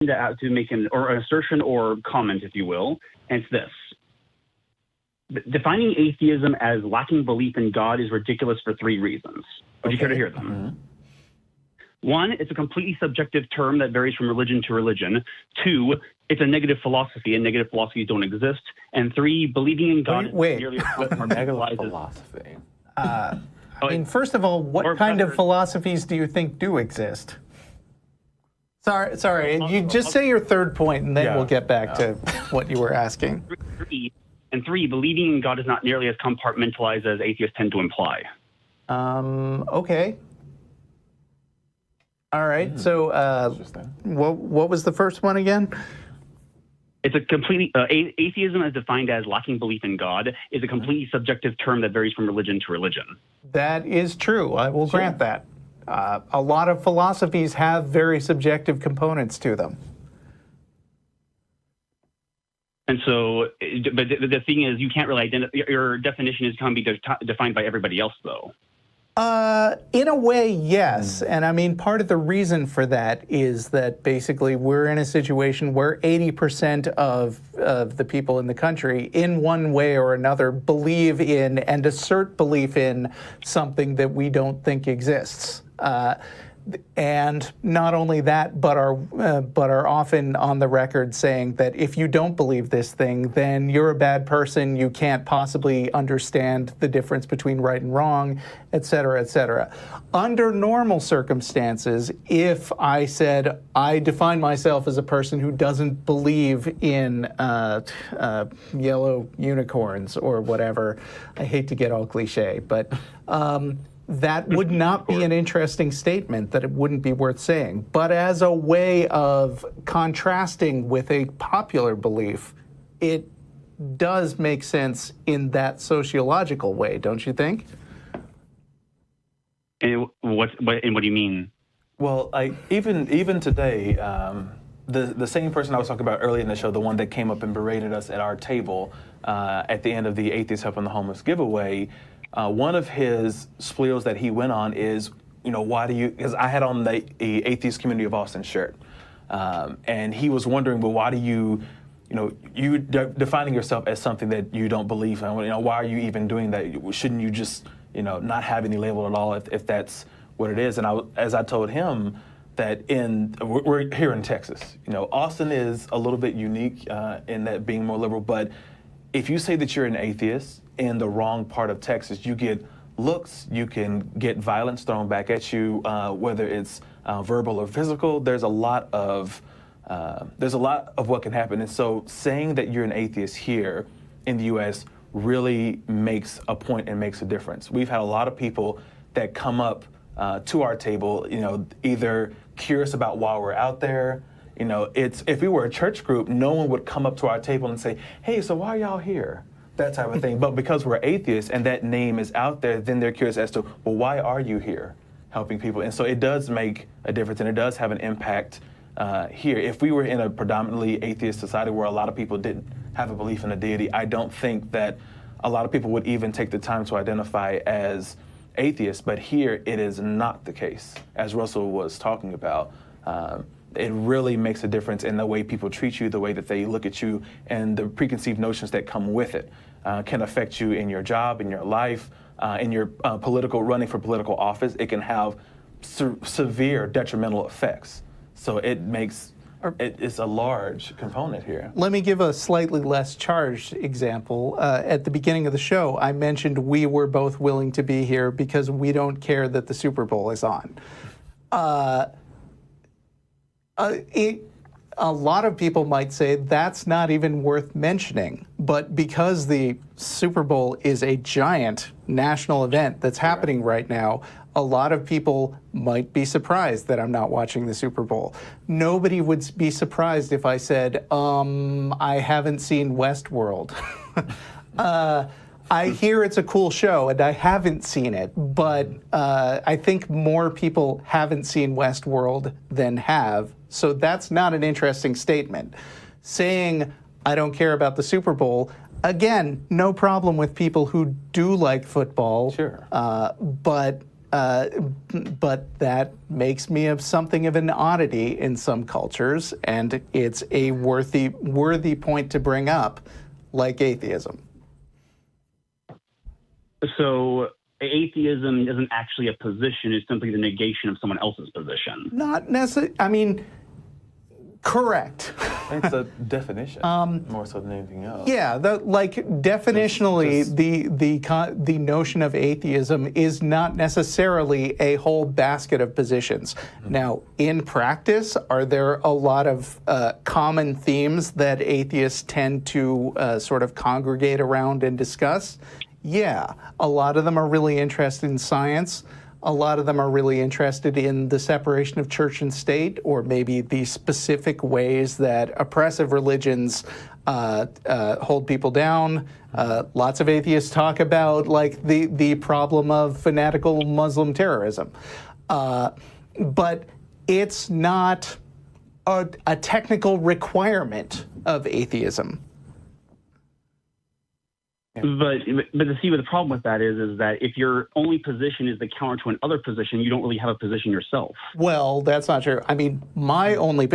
to make an assertion or comment, if you will, and it's this. Defining atheism as lacking belief in God is ridiculous for three reasons. Would you care to hear them? Mm-hmm. One, it's a completely subjective term that varies from religion to religion. Two, it's a negative philosophy, and negative philosophies don't exist. And three, believing in God is nearly negative philosophy. I mean, first of all, what kind of philosophies do you think do exist? Sorry. You just say your third point, and then we'll get back to what you were asking. Three, believing in God is not nearly as compartmentalized as atheists tend to imply. Okay. All right. So, what was the first one again? It's a completely atheism, as defined as lacking belief in God, is a completely subjective term that varies from religion to religion. That is true. I will grant that. A lot of philosophies have very subjective components to them. And so, but the thing is, you can't really identify, your definition is going to be defined by everybody else, though. In a way, yes. And I mean, part of the reason for that is that basically we're in a situation where 80% of the people in the country, in one way or another, believe in and assert belief in something that we don't think exists. And not only that, but are often on the record saying that if you don't believe this thing, then you're a bad person, you can't possibly understand the difference between right and wrong, et cetera, et cetera. Under normal circumstances, if I said I define myself as a person who doesn't believe in yellow unicorns or whatever, I hate to get all cliche, but that would not be an interesting statement, that it wouldn't be worth saying. But as a way of contrasting with a popular belief, it does make sense in that sociological way, don't you think? And what do you mean? Well, even today, the same person I was talking about earlier in the show, the one that came up and berated us at our table at the end of the Atheist Helping the Homeless giveaway, one of his spiels that he went on is, why do you, because I had on the Atheist Community of Austin shirt, and he was wondering, well, why do you, defining yourself as something that you don't believe in, why are you even doing that? Shouldn't you just, not have any label at all if that's what it is? And as I told him, that we're here in Texas, Austin is a little bit unique in that being more liberal, but if you say that you're an atheist in the wrong part of Texas, you get looks, you can get violence thrown back at you, whether it's verbal or physical. There's a lot of what can happen. And so saying that you're an atheist here in the U.S. really makes a point and makes a difference. We've had a lot of people that come up to our table, either curious about why we're out there. If we were a church group, no one would come up to our table and say, hey, so why are y'all here? That type of thing. But because we're atheists and that name is out there, then they're curious as to, well, why are you here helping people? And so it does make a difference, and it does have an impact here. If we were in a predominantly atheist society where a lot of people didn't have a belief in a deity, I don't think that a lot of people would even take the time to identify as atheists. But here it is not the case, as Russell was talking about. It really makes a difference in the way people treat you, the way that they look at you, and the preconceived notions that come with it can affect you in your job, in your life, in your running for political office. It can have severe detrimental effects. So it's a large component here. Let me give a slightly less charged example. At the beginning of the show, I mentioned we were both willing to be here because we don't care that the Super Bowl is on. A lot of people might say that's not even worth mentioning, but because the Super Bowl is a giant national event that's happening right now, a lot of people might be surprised that I'm not watching the Super Bowl. Nobody would be surprised if I said, I haven't seen Westworld. I hear it's a cool show, and I haven't seen it, but I think more people haven't seen Westworld than have, so that's not an interesting statement. Saying, I don't care about the Super Bowl, again, no problem with people who do like football, sure. But but that makes me something of an oddity in some cultures, and it's a worthy point to bring up, like atheism. So atheism isn't actually a position, it's simply the negation of someone else's position. Not necessarily, I mean, correct. It's a definition more so than anything else. Yeah, definitionally, the notion of atheism is not necessarily a whole basket of positions. Now, in practice, are there a lot of common themes that atheists tend to sort of congregate around and discuss? Yeah, a lot of them are really interested in science. A lot of them are really interested in the separation of church and state, or maybe the specific ways that oppressive religions hold people down. Lots of atheists talk about like the problem of fanatical Muslim terrorism. But it's not a technical requirement of atheism. But to see what the problem with that is that if your only position is the counter to another position, you don't really have a position yourself. Well, that's not true. I mean, my only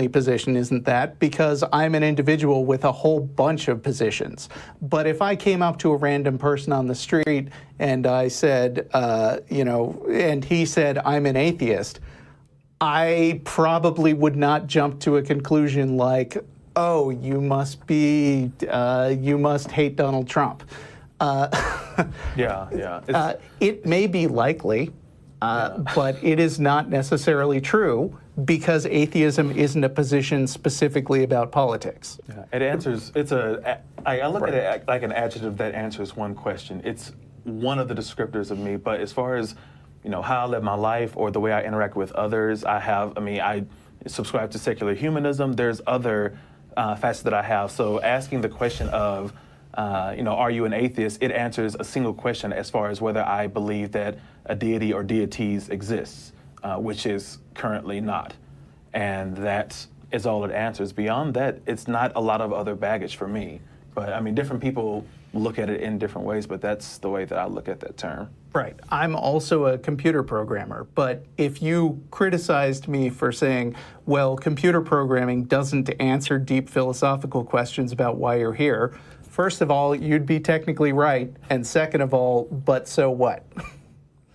position isn't that, because I'm an individual with a whole bunch of positions. But if I came up to a random person on the street and I said, and he said, I'm an atheist, I probably would not jump to a conclusion like, oh, you must hate Donald Trump. It may be likely, but it is not necessarily true, because atheism isn't a position specifically about politics. Yeah, it answers, I look at it like an adjective that answers one question. It's one of the descriptors of me, but as far as, how I live my life or the way I interact with others, I subscribe to secular humanism. There's other facets that I have. So asking the question of, are you an atheist? It answers a single question as far as whether I believe that a deity or deities exists, which is currently not. And that is all it answers. Beyond that, it's not a lot of other baggage for me. But different people look at it in different ways, but that's the way that I look at that term. Right. I'm also a computer programmer, but if you criticized me for saying, well, computer programming doesn't answer deep philosophical questions about why you're here, first of all, you'd be technically right, and second of all, but so what?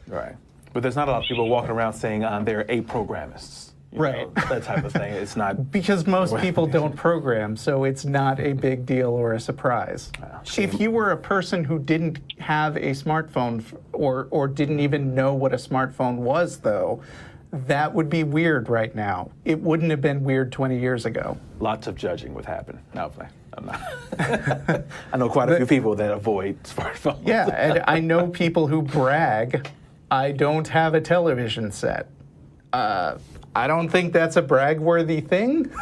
Right. But there's not a lot of people walking around saying they're a-programists. Right. That type of thing. It's not... Because most people don't program, so it's not a big deal or a surprise. If you were a person who didn't have a smartphone or didn't even know what a smartphone was, though, that would be weird right now. It wouldn't have been weird 20 years ago. Lots of judging would happen. No, I'm not. I know quite a few people that avoid smartphones. Yeah, and I know people who brag, I don't have a television set. I don't think that's a brag-worthy thing.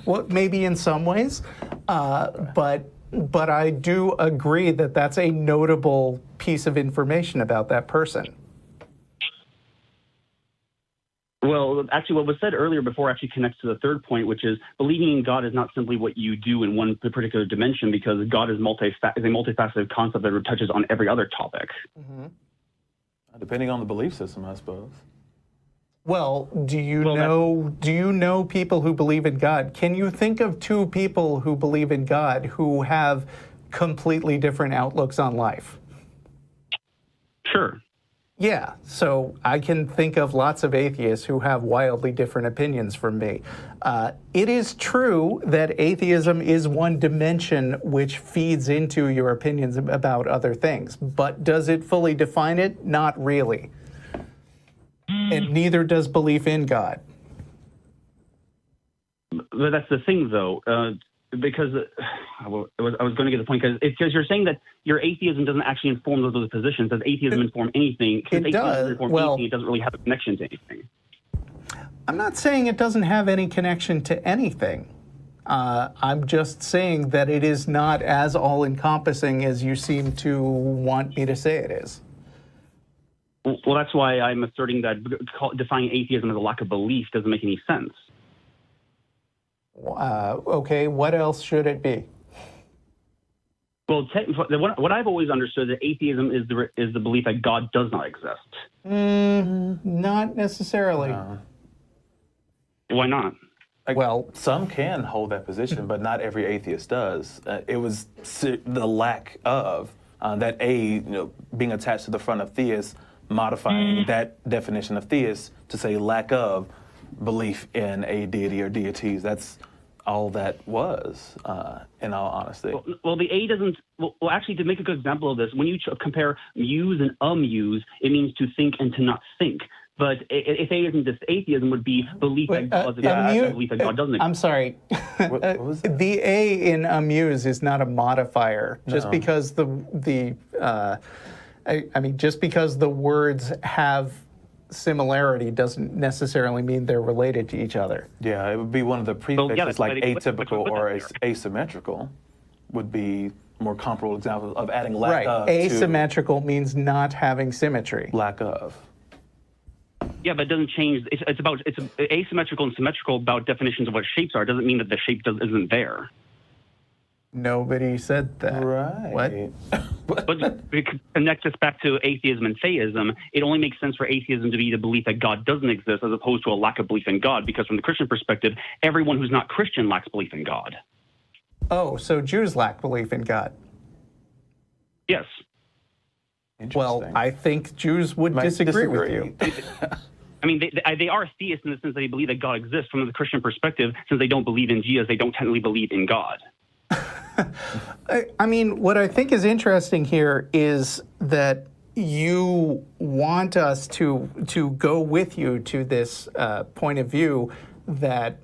Well, maybe in some ways, but I do agree that that's a notable piece of information about that person. Well, actually, what was said earlier before actually connects to the third point, which is believing in God is not simply what you do in one particular dimension, because God is a multifaceted concept that touches on every other topic. Mm-hmm. Depending on the belief system, I suppose. Well, do you know people who believe in God? Can you think of two people who believe in God who have completely different outlooks on life? Sure. Yeah, so I can think of lots of atheists who have wildly different opinions from me. It is true that atheism is one dimension which feeds into your opinions about other things, but does it fully define it? Not really. And neither does belief in God. But that's the thing, though, because I was going to get the point, because you're saying that your atheism doesn't actually inform those other positions. Does atheism inform anything? It does. Anything, it doesn't really have a connection to anything. I'm not saying it doesn't have any connection to anything. I'm just saying that it is not as all-encompassing as you seem to want me to say it is. Well, that's why I'm asserting that defining atheism as a lack of belief doesn't make any sense. Okay, what else should it be? Well, what I've always understood that atheism is the belief that God does not exist. Not necessarily. Why not? Well, some can hold that position, but not every atheist does. It was the lack of that being attached to the front of theist, modifying that definition of theist to say lack of belief in a deity or deities. That's all that was, in all honesty. Well, the A doesn't. Well, actually, to make a good example of this, when you compare muse and amuse, it means to think and to not think. But if atheism would be belief that God exists, belief that God doesn't exist. I'm sorry. What was that? The A in amuse is not a modifier. Just because just because the words have similarity doesn't necessarily mean they're related to each other. Yeah, it would be one of the prefixes, like atypical or asymmetrical would be more comparable examples of adding lack of. Asymmetrical means not having symmetry. Lack of. Yeah, but it doesn't change. It's asymmetrical and symmetrical about definitions of what shapes are. It doesn't mean that the shape isn't there. Nobody said that. Right. What? But to connect this back to atheism and theism, it only makes sense for atheism to be the belief that God doesn't exist as opposed to a lack of belief in God, because from the Christian perspective, everyone who's not Christian lacks belief in God. Oh, so Jews lack belief in God. Yes. Well, I think Jews would disagree with you. I mean, they are theists in the sense that they believe that God exists. From the Christian perspective, since they don't believe in Jesus, they don't technically believe in God. I mean, what I think is interesting here is that you want us to go with you to this point of view that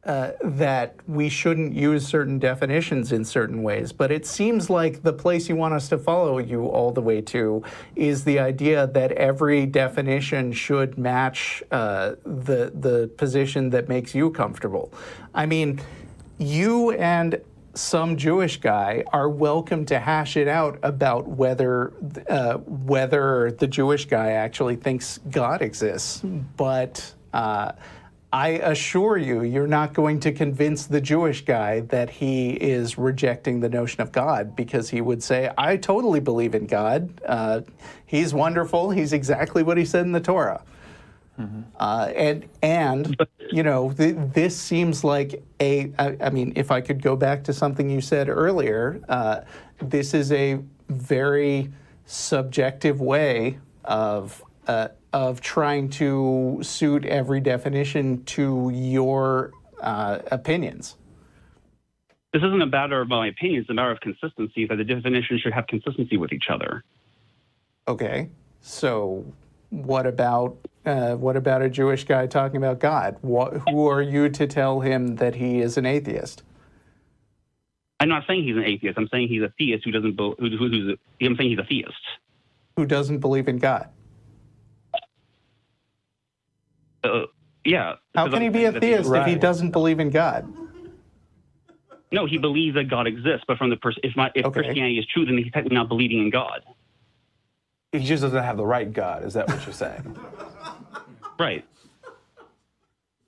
that we shouldn't use certain definitions in certain ways. But it seems like the place you want us to follow you all the way to is the idea that every definition should match the position that makes you comfortable. I mean, you and some Jewish guy are welcome to hash it out about whether the Jewish guy actually thinks God exists. But I assure you, you're not going to convince the Jewish guy that he is rejecting the notion of God, because he would say, I totally believe in God. He's wonderful. He's exactly what he said in the Torah. And you know, this seems like I mean, if I could go back to something you said earlier, this is a very subjective way of trying to suit every definition to your opinions. This isn't a matter of my opinion, it's a matter of consistency, that the definitions should have consistency with each other. Okay, so what about a Jewish guy talking about God? Who are you to tell him that he is an atheist? I'm not saying he's an atheist. I'm saying he's a theist who doesn't. I'm saying he's a theist who doesn't believe in God. Yeah. How can he be a theist if he doesn't believe in God? No, he believes that God exists, but from the if Christianity is true, then he's technically not believing in God. He just doesn't have the right God. Is that what you're saying? Right.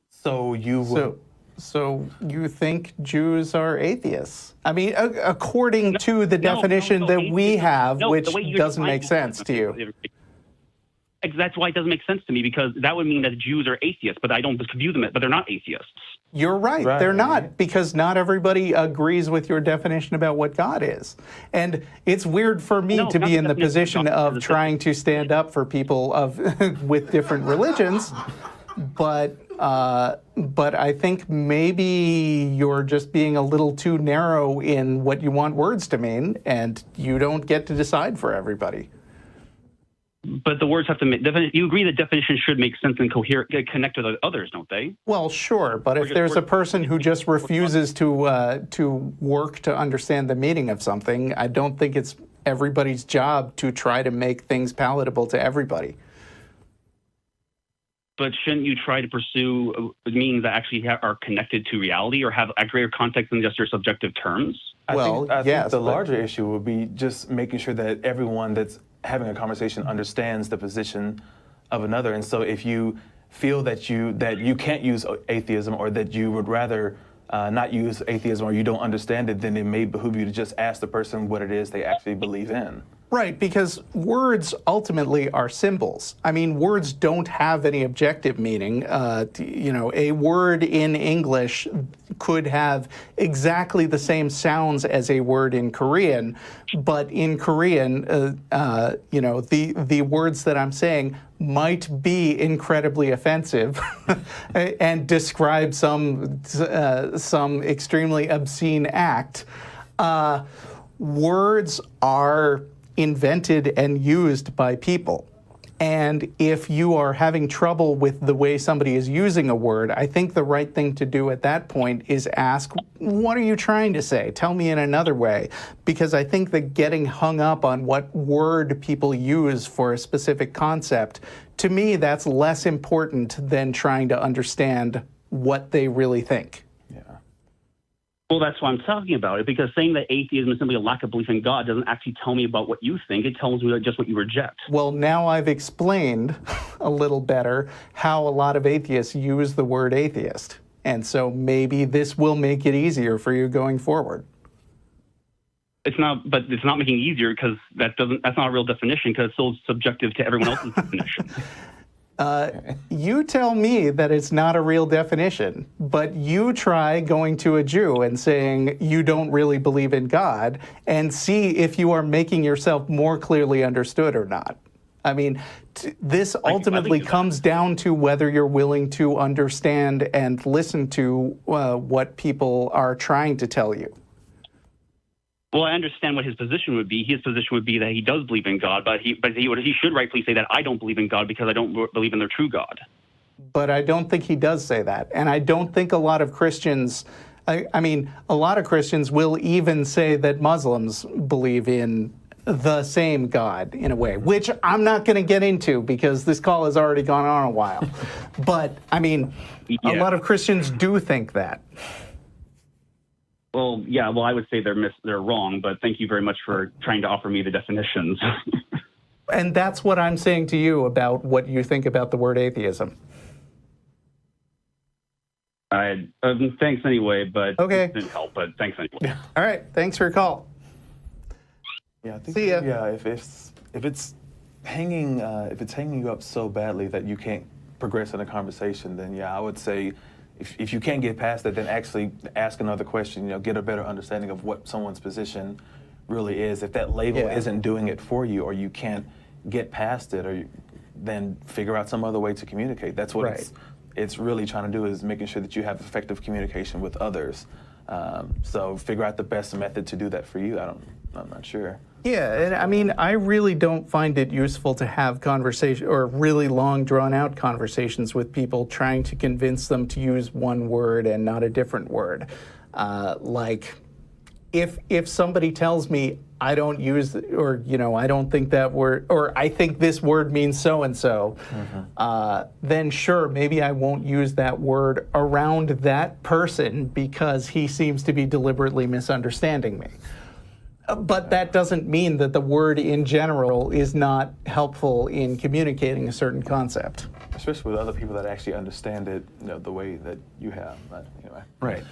So you would. So you think Jews are atheists? I mean, according to the definition that we have, which doesn't make sense to you. That's why it doesn't make sense to me, because that would mean that Jews are atheists, but I don't view them, but they're not atheists. You're right. They're not, because not everybody agrees with your definition about what God is. And it's weird for me to be in the position of trying to stand up for people with different religions, but I think maybe you're just being a little too narrow in what you want words to mean, and you don't get to decide for everybody. But the words have to make. You agree that definitions should make sense and connect with others, don't they? Well, sure. But if there's a person who just refuses to work to understand the meaning of something, I don't think it's everybody's job to try to make things palatable to everybody. But shouldn't you try to pursue meanings that actually are connected to reality or have a greater context than just your subjective terms? I think the larger issue would be just making sure that everyone that's having a conversation understands the position of another. And so if you feel that you can't use atheism, or that you would rather not use atheism or you don't understand it, then it may behoove you to just ask the person what it is they actually believe in. Right, because words ultimately are symbols. I mean, words don't have any objective meaning. A word in English could have exactly the same sounds as a word in Korean, but in Korean, the words that I'm saying might be incredibly offensive and describe some extremely obscene act. Words are invented and used by people. And if you are having trouble with the way somebody is using a word, I think the right thing to do at that point is ask, what are you trying to say? Tell me in another way. Because I think that getting hung up on what word people use for a specific concept, to me, that's less important than trying to understand what they really think. Well, that's what I'm talking about. It because saying that atheism is simply a lack of belief in God doesn't actually tell me about what you think. It tells me just what you reject. Well, now I've explained a little better how a lot of atheists use the word atheist. And so maybe this will make it easier for you going forward. It's not, but it's not making it easier because that's not a real definition because it's still subjective to everyone else's definition. You tell me that it's not a real definition, but you try going to a Jew and saying you don't really believe in God and see if you are making yourself more clearly understood or not. I mean, this ultimately comes down to whether you're willing to understand and listen to what people are trying to tell you. Well, I understand what his position would be. His position would be that he does believe in God, but he should rightfully say that I don't believe in God because I don't believe in the true God. But I don't think he does say that. And I don't think a lot of Christians, I mean, a lot of Christians will even say that Muslims believe in the same God in a way, which I'm not going to get into because this call has already gone on a while. But, I mean, a lot of Christians do think that. Well, yeah, I would say they're wrong, but thank you very much for trying to offer me the definitions. And that's what I'm saying to you about what you think about the word atheism. Thanks anyway, but okay. It didn't help, but thanks anyway. All right, thanks for your call. Yeah, I think, see ya. Yeah, if it's hanging you up so badly that you can't progress in a conversation, then yeah, I would say if you can't get past that, then actually ask another question. Get a better understanding of what someone's position really is. If that label isn't doing it for you, or you can't get past it, then figure out some other way to communicate. That's what it's really trying to do, is making sure that you have effective communication with others. So figure out the best method to do that for you. I'm not sure. Yeah, and I mean, I really don't find it useful to have conversation or really long, drawn-out conversations with people trying to convince them to use one word and not a different word. Like, if somebody tells me I don't use, or I don't think that word, or I think this word means so and so, then sure, maybe I won't use that word around that person because he seems to be deliberately misunderstanding me. But that doesn't mean that the word in general is not helpful in communicating a certain concept. Especially with other people that actually understand it, the way that you have. But anyway. Right.